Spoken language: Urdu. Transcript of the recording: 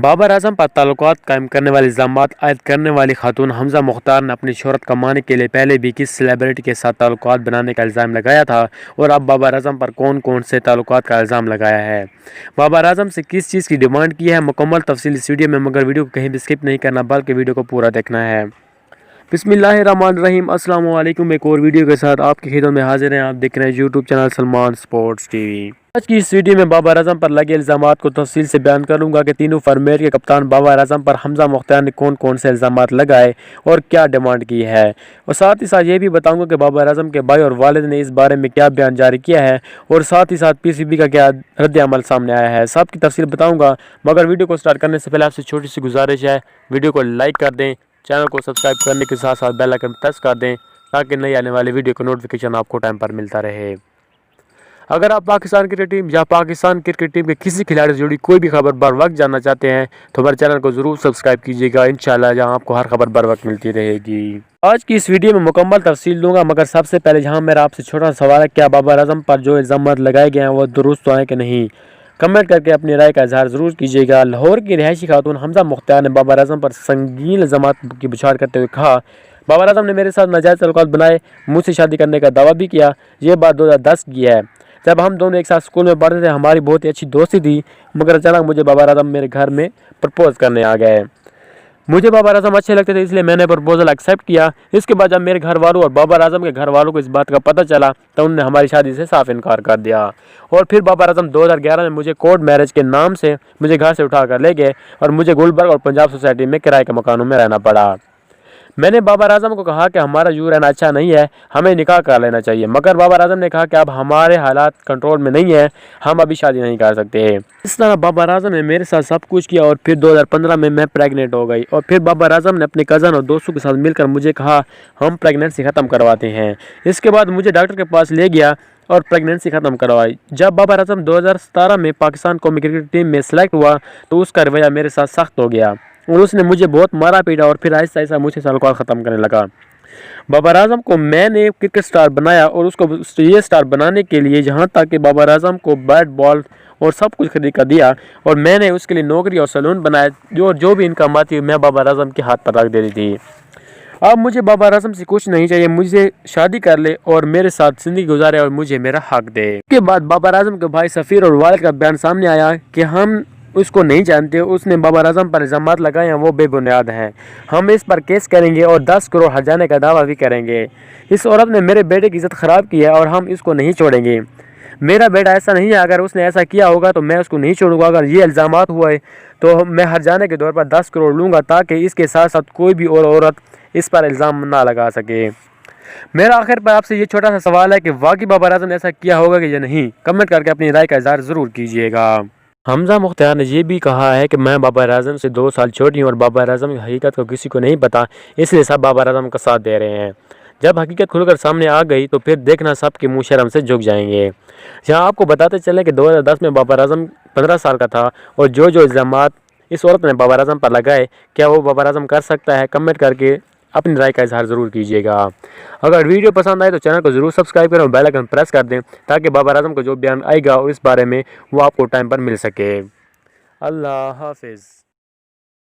بابر اعظم پر تعلقات قائم کرنے والے الزامات عائد کرنے والی خاتون حمزہ مختار نے اپنی شہرت کمانے کے لیے پہلے بھی کس سیلیبریٹی کے ساتھ تعلقات بنانے کا الزام لگایا تھا اور اب بابر اعظم پر کون کون سے تعلقات کا الزام لگایا ہے؟ بابر اعظم سے کس چیز کی ڈیمانڈ کی ہے؟ مکمل تفصیل اس ویڈیو میں، مگر ویڈیو کو کہیں بھی اسکپ نہیں کرنا بلکہ ویڈیو کو پورا دیکھنا ہے۔ بسم اللہ الرحمن الرحیم۔ السلام علیکم، ایک اور ویڈیو کے ساتھ آپ کی خدمت میں حاضر ہیں۔ آپ دیکھ رہے ہیں YouTube channel Salman sports T V. آج کی اس ویڈیو میں بابر اعظم پر لگے الزامات کو تفصیل سے بیان کروں گا کہ تینوں فرمیر کے کپتان بابر اعظم پر حمزہ مختار نے کون کون سے الزامات لگائے اور کیا ڈیمانڈ کی ہے، اور ساتھ ہی ساتھ یہ بھی بتاؤں گا کہ بابر اعظم کے بھائی اور والد نے اس بارے میں کیا بیان جاری کیا ہے، اور ساتھ ہی ساتھ پی سی بی کا کیا رد عمل سامنے آیا ہے، سب کی تفصیل بتاؤں گا۔ مگر ویڈیو کو سٹارٹ کرنے سے پہلے آپ سے چھوٹی سی گزارش ہے، ویڈیو کو لائک کر دیں، چینل کو سبسکرائب کرنے کے ساتھ ساتھ بیل آئیکن پریس کر دیں تاکہ نئی آنے والی ویڈیو کا نوٹیفیکیشن آپ کو ٹائم پر ملتا رہے۔ اگر آپ پاکستان کرکٹ ٹیم یا پاکستان کرکٹ ٹیم کے کسی کھلاڑی سے جڑی کوئی بھی خبر بر وقت جاننا چاہتے ہیں تو ہمارے چینل کو ضرور سبسکرائب کیجیے گا، انشاءاللہ جہاں آپ کو ہر خبر بر وقت ملتی رہے گی۔ آج کی اس ویڈیو میں مکمل تفصیل دوں گا، مگر سب سے پہلے جہاں میرا آپ سے چھوٹا سا سوال ہے، کیا بابر اعظم پر جو الزامات لگائے گئے ہیں وہ درست ہیں کہ نہیں؟ کمنٹ کر کے اپنی رائے کا اظہار ضرور کیجیے گا۔ لاہور کی رہائشی خاتون حمزہ مختار نے بابر اعظم پر سنگین الزامات کی بچھاڑ کرتے ہوئے کہا، بابر اعظم نے میرے ساتھ ناجائز تعلقات بنائے، مجھ سے شادی کرنے کا دعویٰ بھی کیا۔ یہ بات 2010 کی ہے، جب ہم دونوں ایک ساتھ اسکول میں پڑھتے تھے، ہماری بہت ہی اچھی دوستی تھی، مگر اچانک مجھے بابر اعظم میرے گھر میں پرپوز کرنے آ گئے۔ مجھے بابر اعظم اچھے لگتے تھے، اس لیے میں نے پرپوزل ایکسیپٹ کیا۔ اس کے بعد جب میرے گھر والوں اور بابر اعظم کے گھر والوں کو اس بات کا پتہ چلا تو انہوں نے ہماری شادی سے صاف انکار کر دیا، اور پھر بابر اعظم 2011 میں مجھے کورٹ میرج کے نام سے مجھے گھر سے اٹھا کر لے گئے اور مجھے گلبرگ اور پنجاب سوسائٹی میں کرائے کے مکانوں میں رہنا پڑا۔ میں نے بابر اعظم کو کہا کہ ہمارا یوں رہنا اچھا نہیں ہے، ہمیں نکاح کر لینا چاہیے، مگر بابر اعظم نے کہا کہ اب ہمارے حالات کنٹرول میں نہیں ہیں، ہم ابھی شادی نہیں کر سکتے۔ اس طرح بابر اعظم نے میرے ساتھ سب کچھ کیا، اور پھر 2015 میں پریگننٹ ہو گئی، اور پھر بابر اعظم نے اپنے کزن اور دوستوں کے ساتھ مل کر مجھے کہا ہم پریگننسی ختم کرواتے ہیں۔ اس کے بعد مجھے ڈاکٹر کے پاس لے گیا اور پریگننسی ختم کروائی۔ جب بابر اعظم 2017 میں پاکستان قومی کرکٹ ٹیم میں سلیکٹ ہوا تو اس کا رویہ میرے ساتھ سخت ہو گیا اور اس نے مجھے بہت مارا پیٹا، اور پھر آہستہ آہستہ مجھ سے تعلقات ختم کرنے لگا۔ بابر اعظم کو میں نے کرکٹ سٹار بنایا، اور اس کو یہ سٹار بنانے کے لیے یہاں تک کہ بابر اعظم کو بیٹ بال اور سب کچھ خرید کر دیا، اور میں نے اس کے لیے نوکری اور سیلون بنایا، جو بھی انکم آتی میں بابر اعظم کے ہاتھ پر رکھ دیتی تھی۔ اب مجھے بابر اعظم سے کچھ نہیں چاہیے، مجھے شادی کر لے اور میرے ساتھ زندگی گزارے اور مجھے میرا حق دے۔ اس کے بعد بابر اعظم کے بھائی سفیر اور والد کا بیان سامنے آیا کہ ہم اس کو نہیں جانتے، اس نے بابر اعظم پر الزامات لگائے ہیں وہ بے بنیاد ہیں، ہم اس پر کیس کریں گے اور 10 کروڑ ہرجانے کا دعویٰ بھی کریں گے۔ اس عورت نے میرے بیٹے کی عزت خراب کی ہے اور ہم اس کو نہیں چھوڑیں گے۔ میرا بیٹا ایسا نہیں ہے، اگر اس نے ایسا کیا ہوگا تو میں اس کو نہیں چھوڑوں گا۔ اگر یہ الزامات ہوئے تو میں ہرجانے کے طور پر 10 کروڑ لوں گا تاکہ اس کے ساتھ ساتھ کوئی بھی اور عورت اس پر الزام نہ لگا سکے۔ میرا آخر پر آپ سے یہ چھوٹا سا سوال ہے کہ واقعی بابر اعظم نے ایسا کیا ہوگا کہ یا نہیں؟ کمنٹ کر کے اپنی رائے کا اظہار ضرور کیجیے گا۔ حمزہ مختار نے یہ بھی کہا ہے کہ میں بابر اعظم سے 2 سال چھوٹی ہوں اور بابر اعظم کی حقیقت کو کسی کو نہیں پتا، اس لیے سب بابر اعظم کا ساتھ دے رہے ہیں۔ جب حقیقت کھل کر سامنے آ گئی تو پھر دیکھنا سب کے منہ شرم سے جھک جائیں گے۔ یہاں آپ کو بتاتے چلیں کہ 2010 میں بابر اعظم 15 سال کا تھا، اور جو الزامات اس عورت نے بابر اعظم پر لگائے، کیا وہ بابر اعظم کر سکتا ہے؟ کمنٹ کر کے اپنی رائے کا اظہار ضرور کیجیے گا۔ اگر ویڈیو پسند آئے تو چینل کو ضرور سبسکرائب کریں اور بیل آئیکن پریس کر دیں تاکہ بابر اعظم کو جو بیان آئے گا اس بارے میں وہ آپ کو ٹائم پر مل سکے۔ اللہ حافظ۔